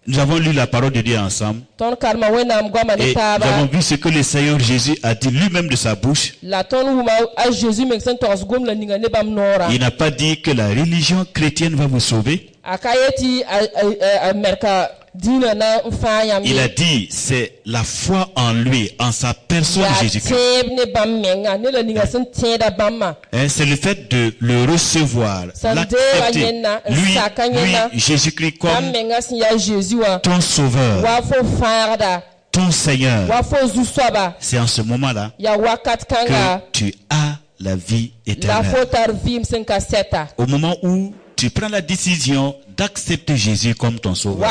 Nous avons lu la parole de Dieu ensemble et nous avons vu ce que le Seigneur Jésus a dit lui-même de sa bouche. Il n'a pas dit que la religion chrétienne va vous sauver. Il a dit c'est la foi en lui, en sa personne Jésus-Christ. C'est le fait de le recevoir, l'accepter, lui Jésus-Christ comme ton sauveur, ton Seigneur. C'est en ce moment-là que tu as la vie éternelle. Au moment où tu prends la décision d'accepter Jésus comme ton sauveur.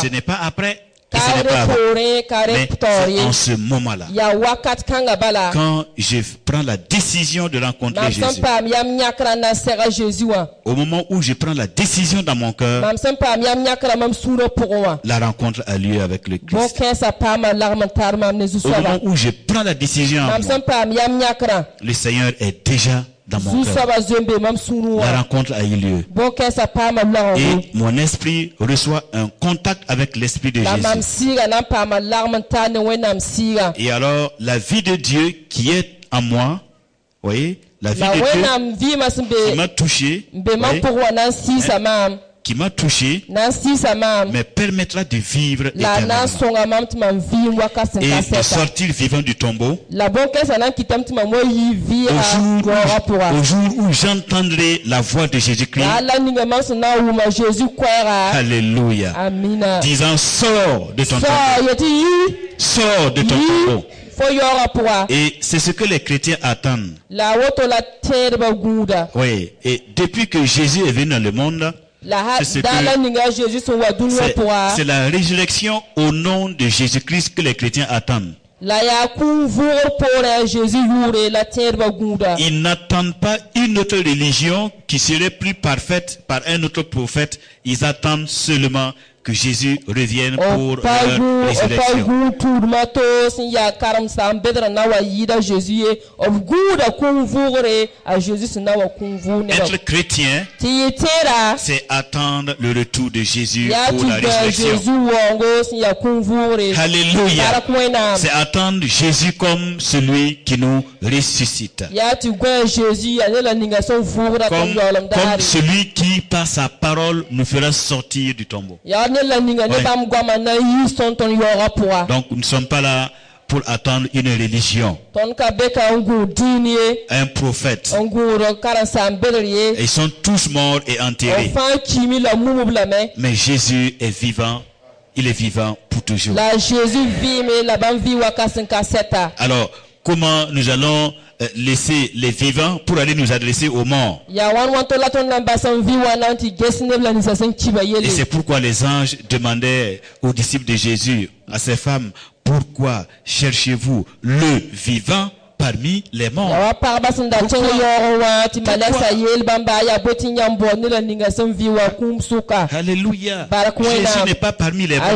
Ce n'est pas après, et ce n'est pas avant, mais c'est en ce moment-là. Quand je prends la décision de rencontrer Jésus, au moment où je prends la décision dans mon cœur, la rencontre a lieu avec le Christ. Au moment où je prends la décision en moi, le Seigneur est déjà dans mon cœur. La rencontre a eu lieu. Et mon esprit reçoit un contact avec l'esprit de Jésus. Et alors, la vie de Dieu qui est en moi, voyez, la vie de Dieu qui m'a touché, qui m'a touché, me permettra de vivre éternellement et de sortir vivant du tombeau au jour où j'entendrai la voix de Jésus-Christ. Alléluia. Disant, sors de ton tombeau. Sors de ton tombeau. Et c'est ce que les chrétiens attendent. Oui. Et depuis que Jésus est venu dans le monde, c'est la résurrection au nom de Jésus-Christ que les chrétiens attendent. Ils n'attendent pas une autre religion qui serait plus parfaite par un autre prophète. Ils attendent seulement que Jésus revienne pour leur résurrection. Être chrétien, c'est attendre le retour de Jésus pour la résurrection. Alléluia. C'est attendre Jésus comme celui qui nous ressuscite. Comme celui qui, par sa parole, nous fera sortir du tombeau. Donc nous ne sommes pas là pour attendre une religion, un prophète. Ils sont tous morts et enterrés. Mais Jésus est vivant. Il est vivant pour toujours. Alors, comment nous allons laisser les vivants pour aller nous adresser aux morts? Et c'est pourquoi les anges demandaient aux disciples de Jésus, à ces femmes, pourquoi cherchez-vous le vivant parmi les morts? Alléluia. Jésus n'est pas parmi les morts.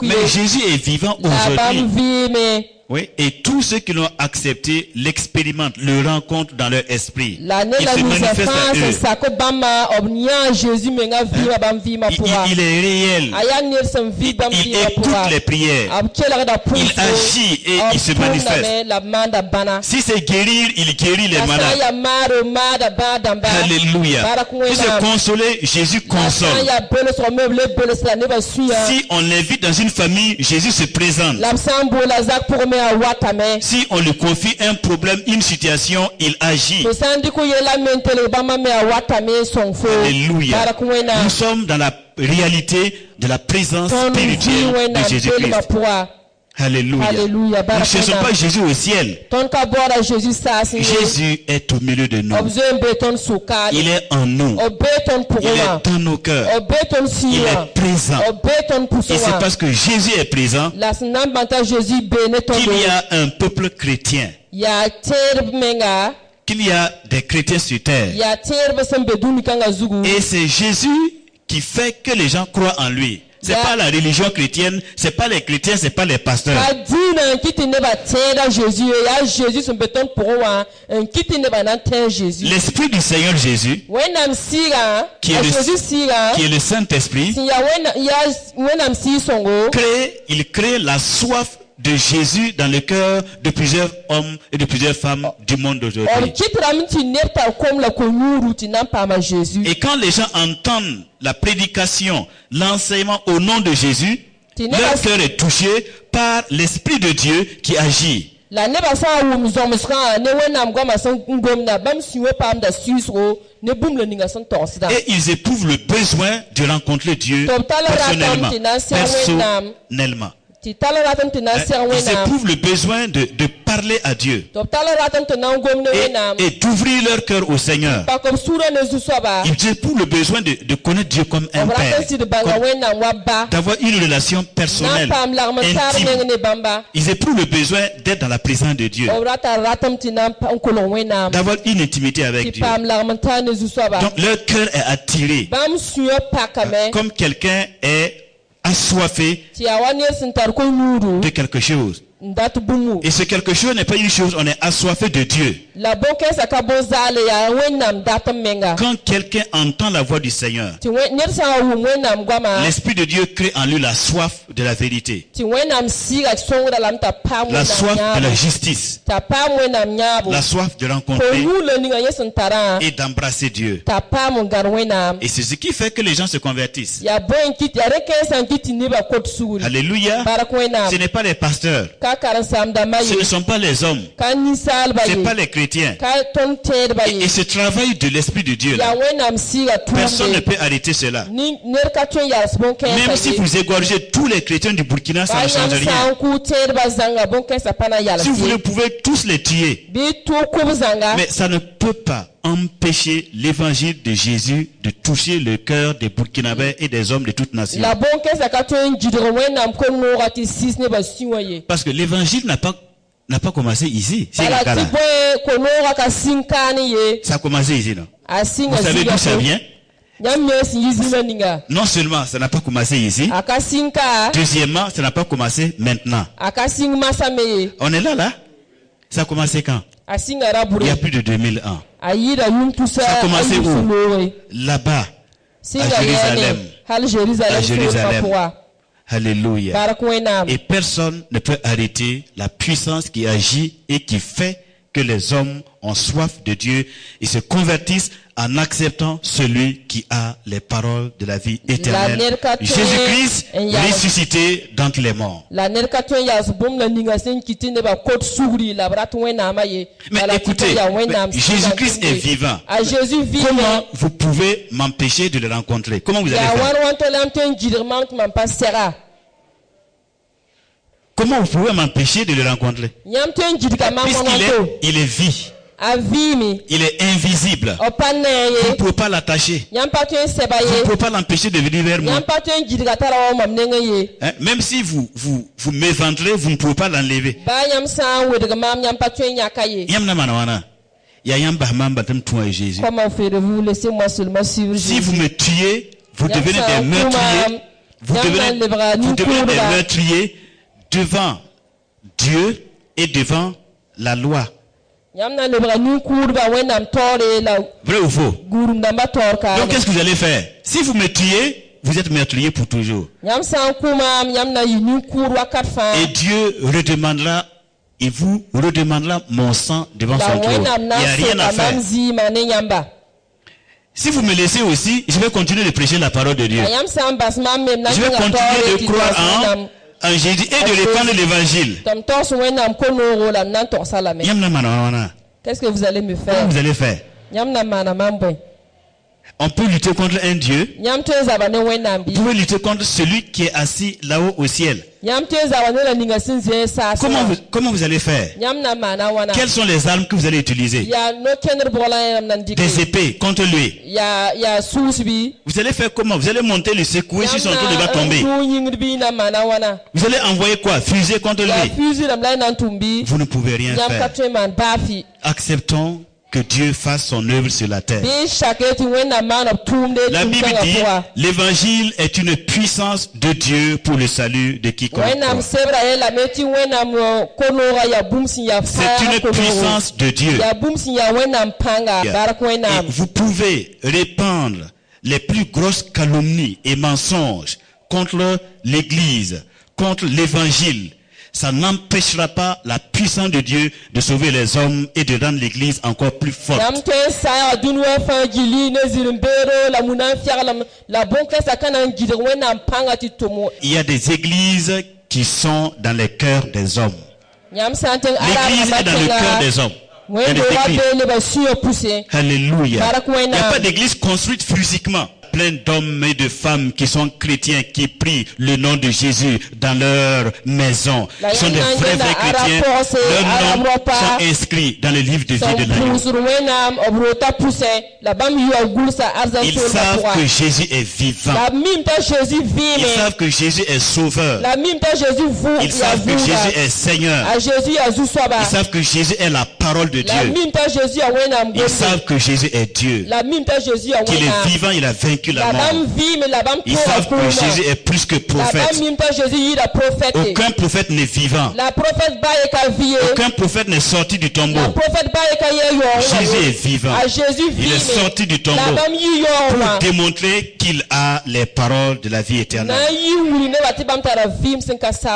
Mais Jésus est vivant aujourd'hui. Oui, et tous ceux qui l'ont accepté l'expérimentent, le rencontrent dans leur esprit. Il se manifeste à eux. Il est réel. Il écoute les prières. Il agit et il se manifeste. Si c'est guérir, il guérit les malades. Alléluia. Si c'est consoler, Jésus console. Si on l'invite dans une famille, Jésus se présente. Si on lui confie un problème, une situation, il agit. Alléluia. Nous sommes dans la réalité de la présence spirituelle de Jésus-Christ. Alléluia. Nous ne cherchons pas Jésus au ciel. Jésus est au milieu de nous. Il est en nous. Il est dans nos cœurs. Il est présent. Et c'est parce que Jésus est présent qu'il y a un peuple chrétien. Qu'il y a des chrétiens sur terre. Et c'est Jésus qui fait que les gens croient en lui. c'est pas la religion chrétienne, c'est pas les chrétiens, c'est pas les pasteurs. L'Esprit du Seigneur Jésus, qui est le Saint-Esprit, il crée la soif de Jésus dans le cœur de plusieurs hommes et de plusieurs femmes du monde d'aujourd'hui. Et quand les gens entendent la prédication, l'enseignement au nom de Jésus, leur cœur est touché par l'Esprit de Dieu qui agit. Et ils éprouvent le besoin de rencontrer Dieu personnellement. Ils éprouvent le besoin de parler à Dieu et d'ouvrir leur cœur au Seigneur. Ils éprouvent le besoin de connaître Dieu comme un père, d'avoir une relation personnelle, intime. Ils éprouvent le besoin d'être dans la présence de Dieu, d'avoir une intimité avec Dieu. Donc leur cœur est attiré, comme quelqu'un est assoiffé de quelque chose. Et ce quelque chose n'est pas une chose, on est assoiffé de Dieu. Quand quelqu'un entend la voix du Seigneur, l'Esprit de Dieu crée en lui la soif de la vérité, la soif de la justice, la soif de rencontrer et d'embrasser Dieu. Et c'est ce qui fait que les gens se convertissent. Alléluia. Ce n'est pas les pasteurs, ce ne sont pas les hommes, ce n'est pas les chrétiens. Et ce travail de l'Esprit de Dieu là, personne ne peut arrêter cela. Même si vous égorgez tous les chrétiens du Burkina, ça ne change rien. Si vous pouvez tous les tuer, mais ça ne peut pas empêcher l'évangile de Jésus de toucher le cœur des Burkinabés et des hommes de toutes nations. Parce que l'évangile n'a pas commencé ici. Ça a commencé ici, non? Vous savez d'où ça vient? Non seulement ça n'a pas commencé ici, deuxièmement, ça n'a pas commencé maintenant. On est là? Ça a commencé quand? Il y a plus de 2000 ans. Ça a commencé où? Là-bas, à Jérusalem. Alléluia. Et personne ne peut arrêter la puissance qui agit et qui fait que les hommes ont soif de Dieu et se convertissent en acceptant celui qui a les paroles de la vie éternelle. Jésus-Christ ressuscité d'entre les morts. Mais écoutez, Jésus-Christ est vivant. Comment vous pouvez m'empêcher de le rencontrer? Comment vous allez faire? Comment vous pouvez m'empêcher de le rencontrer? Puisqu'il est vie. Il est invisible. Vous ne pouvez pas l'attacher. Vous ne pouvez pas l'empêcher de venir vers moi. Même si vous m'éventrez, vous ne pouvez pas l'enlever. Comment ferez-vous? Laissez-moi seulement suivre Jésus. Si vous me tuez, vous devenez des meurtriers. Vous devenez des meurtriers devant Dieu et devant la loi. Vrai ou faux? Donc qu'est-ce que vous allez faire? Si vous me tuez, vous êtes meurtrier pour toujours. Et Dieu redemandera, il vous redemandera mon sang devant son trône. Il n'y a rien à faire. Si vous me laissez aussi, je vais continuer de prêcher la parole de Dieu. Je vais continuer de croire en Jésus et de répandre l'évangile. Qu'est-ce que vous allez me faire? Comment vous allez faire? On peut lutter contre un Dieu. Vous pouvez lutter contre celui qui est assis là-haut au ciel. Comment vous allez faire? Quelles sont les armes que vous allez utiliser? Des épées contre lui. Vous allez faire comment? Vous allez monter, le secouer si son tour va tomber. Vous allez envoyer quoi? Fusée contre lui. Vous ne pouvez rien faire. Acceptons que Dieu fasse son œuvre sur la terre. La Bible dit, l'évangile est une puissance de Dieu pour le salut de quiconque croit. C'est une puissance de Dieu. Et vous pouvez répandre les plus grosses calomnies et mensonges contre l'Église, contre l'Évangile. Ça n'empêchera pas la puissance de Dieu de sauver les hommes et de rendre l'Église encore plus forte. Il y a des églises qui sont dans les cœurs des hommes. L'Église est dans le cœur des hommes. Alléluia. Il n'y a pas d'église construite physiquement. Plein d'hommes et de femmes qui sont chrétiens, qui prient le nom de Jésus dans leur maison. Ils sont des vrais chrétiens. Leurs noms sont inscrits dans le livre de vie de l'agneau. Ils savent que Jésus est vivant. Ils savent que Jésus est sauveur. Ils savent que Jésus est Seigneur. Ils savent que Jésus est la parole de Dieu. Ils savent que Jésus est Dieu. Qu'il est vivant, il a vaincu la mort. Ils savent que Jésus est plus que prophète. Aucun prophète n'est vivant. Aucun prophète n'est sorti du tombeau. Jésus est vivant. Il est sorti du tombeau pour démontrer qu'il a les paroles de la vie éternelle.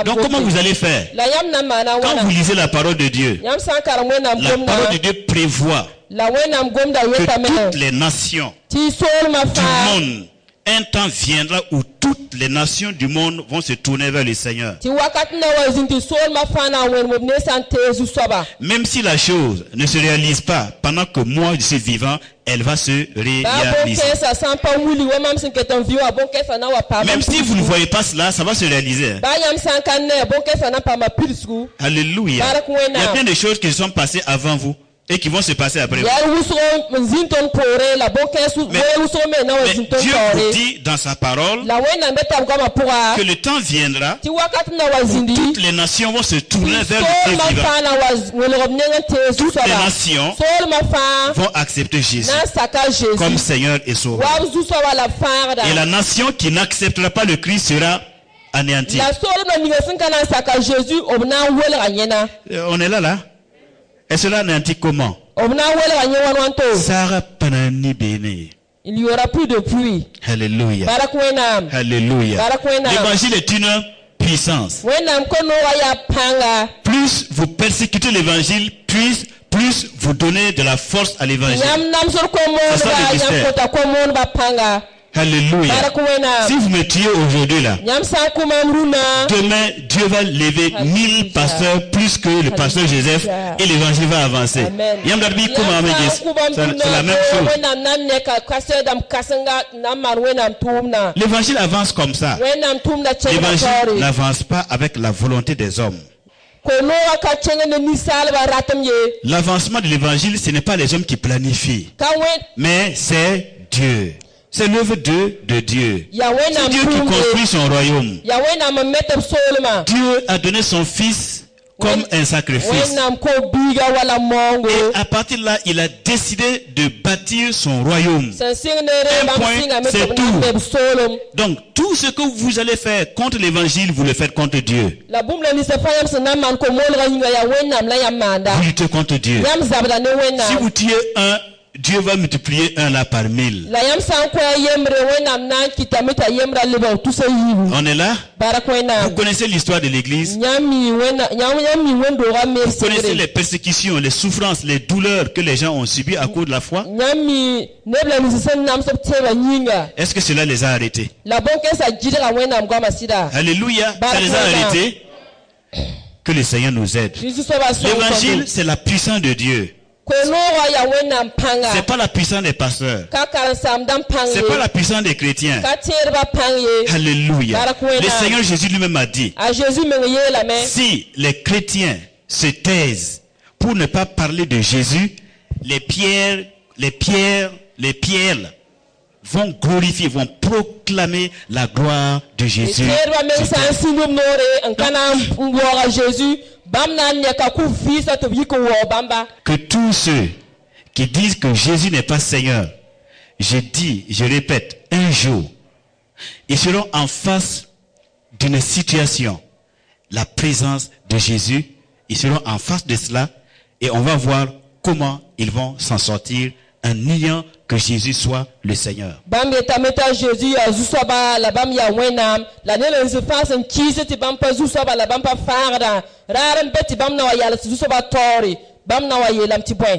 Donc comment vous allez faire? Quand vous lisez la parole de Dieu, la parole de Dieu prévoit que toutes les nations du monde, un temps viendra où toutes les nations du monde vont se tourner vers le Seigneur. Même si la chose ne se réalise pas pendant que moi je suis vivant, elle va se réaliser. Même si vous ne voyez pas cela, ça va se réaliser. Alléluia. Il y a plein de choses qui sont passées avant vous et qui vont se passer après vous. Mais Dieu vous dit dans sa parole que le temps viendra où toutes les nations vont se tourner vers le Dieu vivant. Toutes les nations vont accepter Jésus comme Seigneur et Sauveur. Et la nation qui n'acceptera pas le Christ sera anéantie. On est là. Et cela anéantit comment? Sarah Panani Bene. Il n'y aura plus de pluie. Alléluia. Alléluia. L'évangile est une puissance. Plus vous persécutez l'évangile, plus vous donnez de la force à l'évangile. C'est ça le mystère. Alléluia. Si vous me tuez aujourd'hui là, demain Dieu va lever 1000 pasteurs plus que le pasteur Joseph et l'évangile va avancer. C'est la même chose. L'évangile avance comme ça. L'évangile n'avance pas avec la volonté des hommes. L'avancement de l'évangile, ce n'est pas les hommes qui planifient, mais c'est Dieu. C'est l'œuvre de Dieu. C'est Dieu qui construit son royaume. Dieu a donné son fils comme un sacrifice. Et à partir de là, il a décidé de bâtir son royaume. Un point, c'est tout. Donc, tout ce que vous allez faire contre l'évangile, vous le faites contre Dieu. Vous luttez contre Dieu. Si vous tuez un, Dieu va multiplier un là par 1000. On est là? Vous connaissez l'histoire de l'église? Vous connaissez les persécutions, les souffrances, les douleurs que les gens ont subies à cause de la foi? Est-ce que cela les a arrêtés? Alléluia. Ça les a arrêtés? Que le Seigneur nous aide. L'évangile, c'est la puissance de Dieu. C'est pas la puissance des pasteurs. C'est pas la puissance des chrétiens. Alléluia. Le Seigneur Jésus lui-même a dit, si les chrétiens se taisent pour ne pas parler de Jésus, les pierres vont glorifier, vont proclamer la gloire de Jésus. Que tous ceux qui disent que Jésus n'est pas Seigneur, je dis, je répète, un jour, ils seront en face d'une situation, la présence de Jésus, ils seront en face de cela et on va voir comment ils vont s'en sortir en niant que Jésus soit le Seigneur.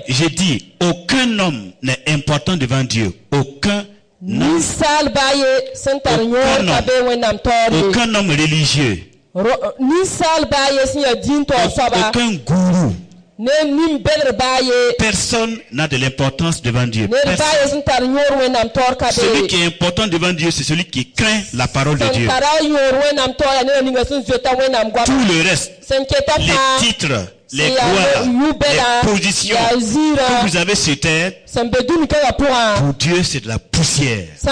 J'ai dit, aucun homme n'est important devant Dieu. Aucun homme religieux. Aucun gourou. Personne n'a de l'importance devant Dieu. Celui qui est important devant Dieu, c'est celui qui craint la parole de Dieu. Tout le reste, les titres, les gloires, les positions que vous avez sur terre, pour Dieu c'est de la poussière. Ce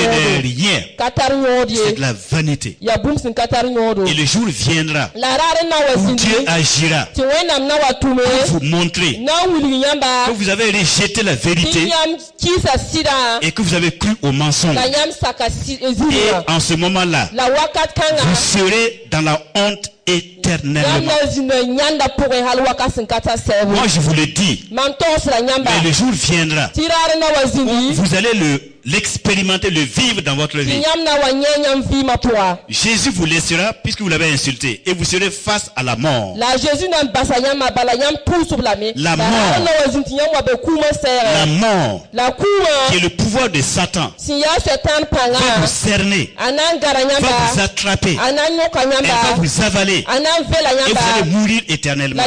n'est rien. C'est de la vanité. Et le jour viendra où Dieu agira pour vous montrer que vous avez rejeté la vérité et que vous avez cru au mensonge. Et en ce moment-là, vous serez dans la honte éternellement. Moi je vous le dis, mais le jour viendra où vous allez l'expérimenter, le vivre dans votre vie. Jésus vous laissera puisque vous l'avez insulté et vous serez face à la mort. La mort qui est le pouvoir de Satan va vous cerner, va vous attraper, elle va vous avaler et vous allez mourir éternellement.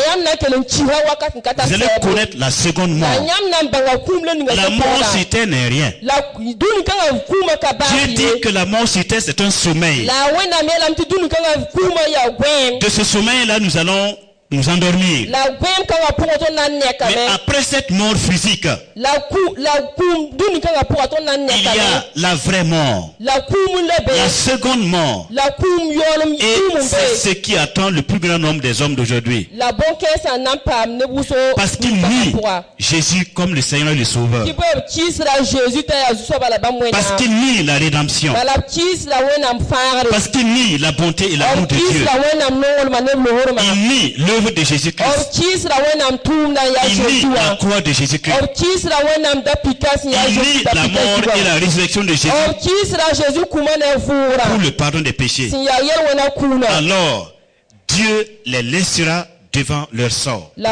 Vous allez connaître la seconde mort. La mort sur terre n'est rien. Dieu dit que la mort sur terre c'est un sommeil. De ce sommeil-là, nous allons nous endormir. Mais après cette mort physique, il y a la vraie mort, la seconde mort. Et c'est ce qui attend le plus grand nombre des hommes d'aujourd'hui. Parce qu'ils nient Jésus comme le Seigneur et le Sauveur. Parce qu'ils nient la rédemption. Parce qu'ils nient la bonté et l'amour de Dieu. Ils nient l'œuvre de Jésus-Christ. Il nie la croix de Jésus-Christ. Il nie la mort et la résurrection de Jésus pour le pardon des péchés. Alors, Dieu les laissera devant leur sort. Ils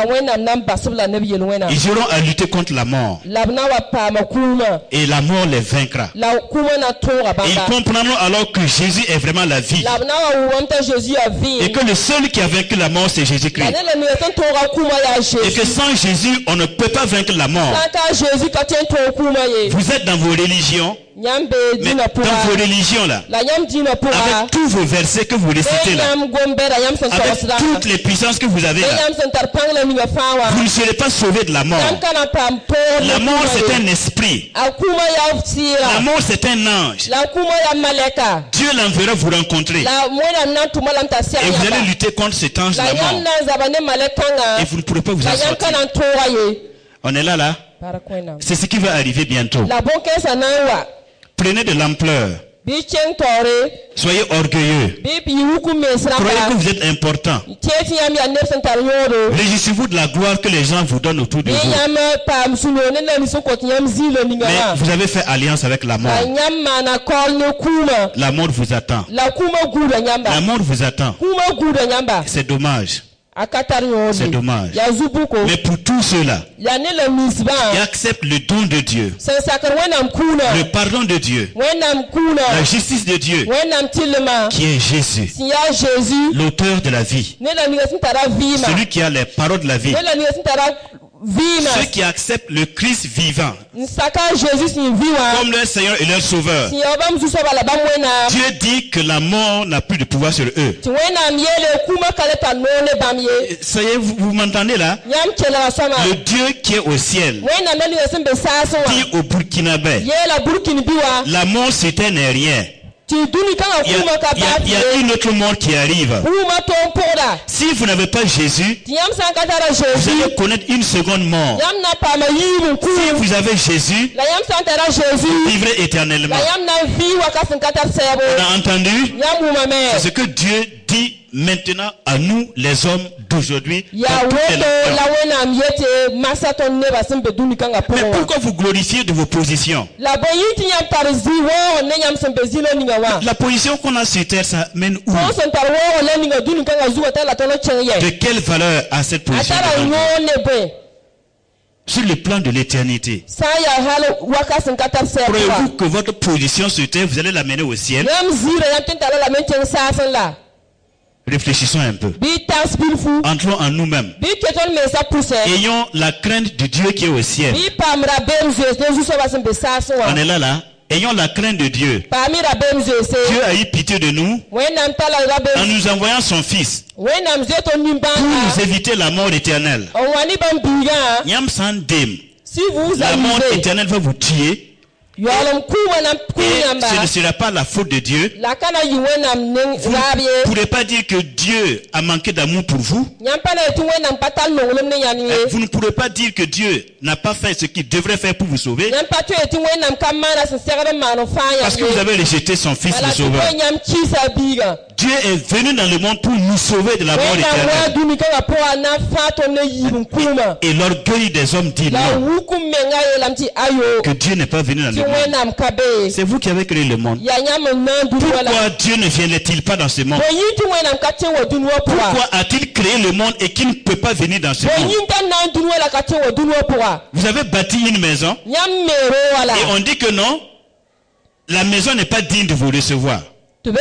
auront à lutter contre la mort. Et la mort les vaincra. Et ils comprendront alors que Jésus est vraiment la vie. Et que le seul qui a vaincu la mort, c'est Jésus-Christ. Et que sans Jésus, on ne peut pas vaincre la mort. Vous êtes dans vos religions. Mais dans vos religions là, avec tous vos versets que vous récitez là, avec toutes les puissances que vous avez là, vous ne serez pas sauvés de la mort. La mort c'est un esprit. La mort c'est un ange. Dieu l'enverra vous rencontrer. Et vous allez lutter contre cet ange de la mort. Et vous ne pourrez pas vous en sortir. On est là. C'est ce qui va arriver bientôt. Prenez de l'ampleur. Soyez orgueilleux. Croyez que vous êtes important. Réjouissez-vous de la gloire que les gens vous donnent autour de vous. Mais vous avez fait alliance avec la mort. La mort vous attend. La mort vous attend. C'est dommage. C'est dommage. Mais pour tous ceux-là qui acceptent le don de Dieu, le pardon de Dieu, la justice de Dieu, qui est Jésus, l'auteur de la vie, celui qui a les paroles de la vie, ceux qui acceptent le Christ vivant comme leur Seigneur et leur Sauveur, Dieu dit que la mort n'a plus de pouvoir sur eux. Ça y est, vous m'entendez là? Le Dieu qui est au ciel dit au Burkinabé, la mort c'était n'est rien. Il y a une autre mort qui arrive. Si vous n'avez pas Jésus, vous allez connaître une seconde mort. Si vous avez Jésus, vous vivrez éternellement. On a entendu? C'est ce que Dieu dit maintenant à nous, les hommes d'aujourd'hui. Mais pourquoi vous glorifiez de vos positions? La position qu'on a sur terre, ça mène où? De quelle valeur a cette position? Sur le plan de l'éternité, croyez-vous que votre position sur terre, vous allez l'amener au ciel? Réfléchissons un peu. Entrons en nous-mêmes. Ayons la crainte de Dieu qui est au ciel. On est là. Ayons la crainte de Dieu. Dieu a eu pitié de nous en nous envoyant son Fils pour nous éviter la mort éternelle. La mort éternelle va vous tuer. Et ce ne sera pas la faute de Dieu. Vous ne pourrez pas dire que Dieu a manqué d'amour pour vous. Vous ne pourrez pas dire que Dieu n'a pas fait ce qu'il devrait faire pour vous sauver. Parce que vous avez rejeté son Fils le Sauveur. Dieu est venu dans le monde pour nous sauver de la mort éternelle. Et l'orgueil des hommes dit non. Que Dieu n'est pas venu dans le monde. C'est vous qui avez créé le monde. Pourquoi Dieu ne viendrait-il pas dans ce monde? Pourquoi a-t-il créé le monde et qu'il ne peut pas venir dans ce monde? Vous avez bâti une maison et on dit que non, la maison n'est pas digne de vous recevoir. Mais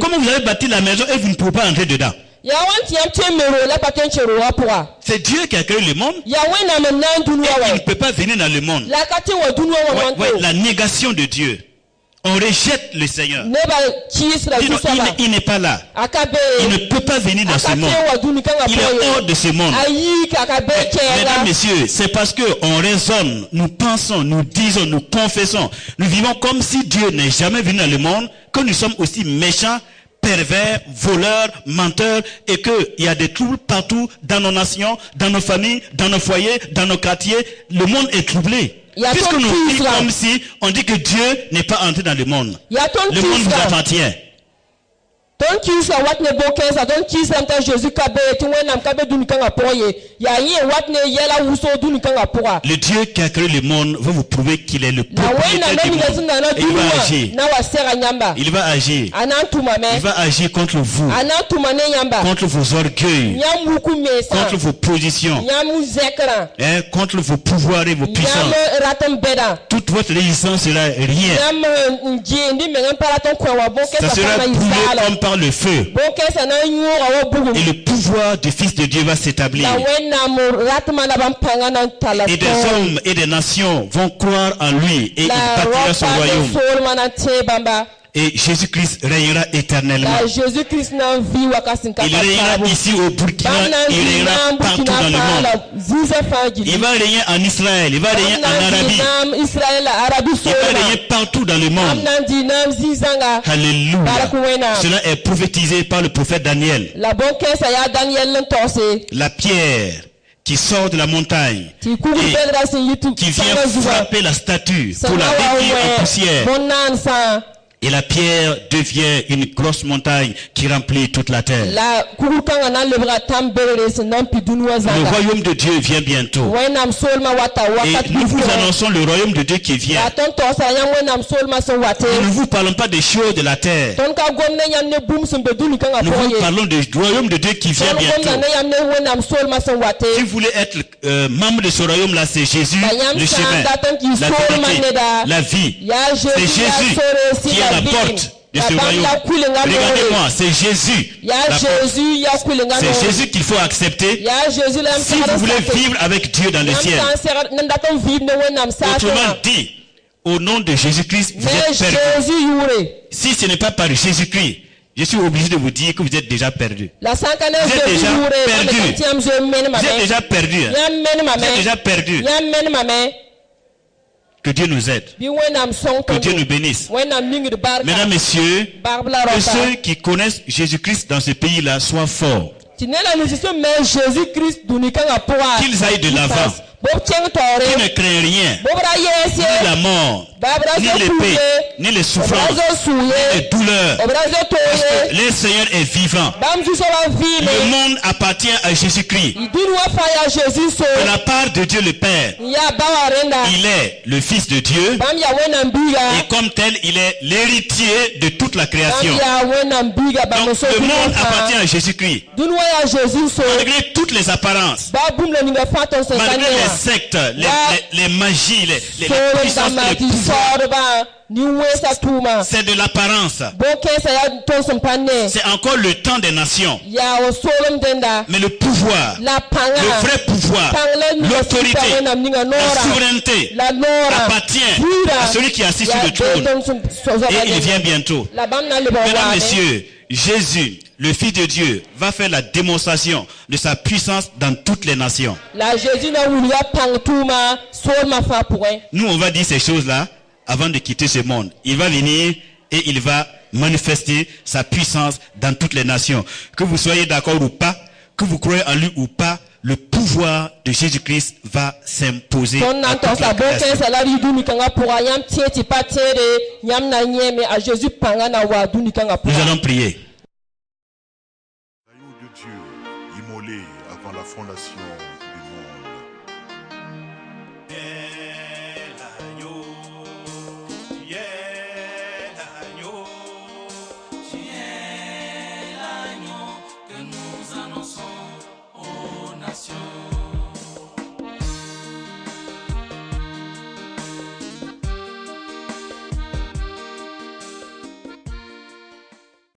comment vous avez bâti la maison et vous ne pouvez pas entrer dedans? C'est Dieu qui a créé le monde et il ne peut pas venir dans le monde. La négation de Dieu. On rejette le Seigneur. Il n'est pas là. Il ne peut pas venir dans ce monde. Il est hors de ce monde. Mesdames, messieurs, c'est parce qu'on raisonne, nous pensons, nous disons, nous confessons, nous vivons comme si Dieu n'est jamais venu dans le monde, que nous sommes aussi méchants, pervers, voleurs, menteurs, et qu'il y a des troubles partout dans nos nations, dans nos familles, dans nos foyers, dans nos quartiers. Le monde est troublé. Puisque nous vivons comme si on dit que Dieu n'est pas entré dans le monde. Le monde vous appartient. Le Dieu qui a créé le monde va vous prouver qu'il est le propriétaire du monde. Et il va agir. Il va agir. Il va agir contre vous. Contre vos orgueils. Contre vos positions. Contre vos pouvoirs et vos puissances. Toute votre résistance sera rien. Ça sera brûlé comme par le feu. Et le pouvoir du Fils de Dieu va s'établir. Et des hommes et des nations vont croire en lui et il bâtira son royaume. Et Jésus-Christ régnera éternellement. Il régnera ici au Burkina, il régnera partout dans le monde. Il va régner en Israël, il va régner en Arabie, il va régner partout dans le monde. Alléluia. Cela est prophétisé par le prophète Daniel. La pierre qui sort de la montagne et qui vient frapper la statue pour la réduire en poussière. Et la pierre devient une grosse montagne qui remplit toute la terre. Le royaume de Dieu vient bientôt. Et nous vous annonçons le royaume de Dieu qui vient. Nous ne vous parlons pas des choses de la terre. Nous vous parlons du royaume de Dieu qui vient bientôt. Si vous voulez être membre de ce royaume-là, c'est Jésus, le chemin, la vérité, la vie. C'est Jésus qui est la porte de ce royaume. Regardez-moi, c'est Jésus. C'est Jésus qu'il faut accepter si vous voulez vivre avec Dieu dans le ciel. Autrement dit, au nom de Jésus-Christ, vous êtes perdu. Si ce n'est pas par Jésus-Christ, je suis obligé de vous dire que vous êtes déjà perdu. Vous êtes déjà perdu. Vous êtes déjà perdu. Vous êtes déjà perdu. Que Dieu nous aide. Que Dieu nous bénisse. Mesdames, Messieurs, que ceux qui connaissent Jésus-Christ dans ce pays-là soient forts. Qu'ils aillent de l'avant. Qui ne craignent rien, ni la mort, ni l'épée, ni les souffrances, ni les douleurs. Parce que le Seigneur est vivant. Le monde appartient à Jésus-Christ. De la part de Dieu le Père, il est le Fils de Dieu. Et comme tel, il est l'héritier de toute la création. Donc le monde appartient à Jésus-Christ. Malgré toutes les apparences, malgré les sectes, les magies, les puissances, les pouvoirs. C'est de l'apparence. C'est encore le temps des nations. Mais le pouvoir, le vrai pouvoir, l'autorité, la souveraineté appartient à celui qui est assis sur le trône. Et il vient bientôt. Mesdames, Messieurs, Jésus, le Fils de Dieu, va faire la démonstration de sa puissance dans toutes les nations. Nous, on va dire ces choses-là avant de quitter ce monde. Il va venir et il va manifester sa puissance dans toutes les nations. Que vous soyez d'accord ou pas, que vous croyez en lui ou pas, le pouvoir de Jésus-Christ va s'imposer à toute la création. Nous allons prier. L'agneau de Dieu, immolé avant la fondation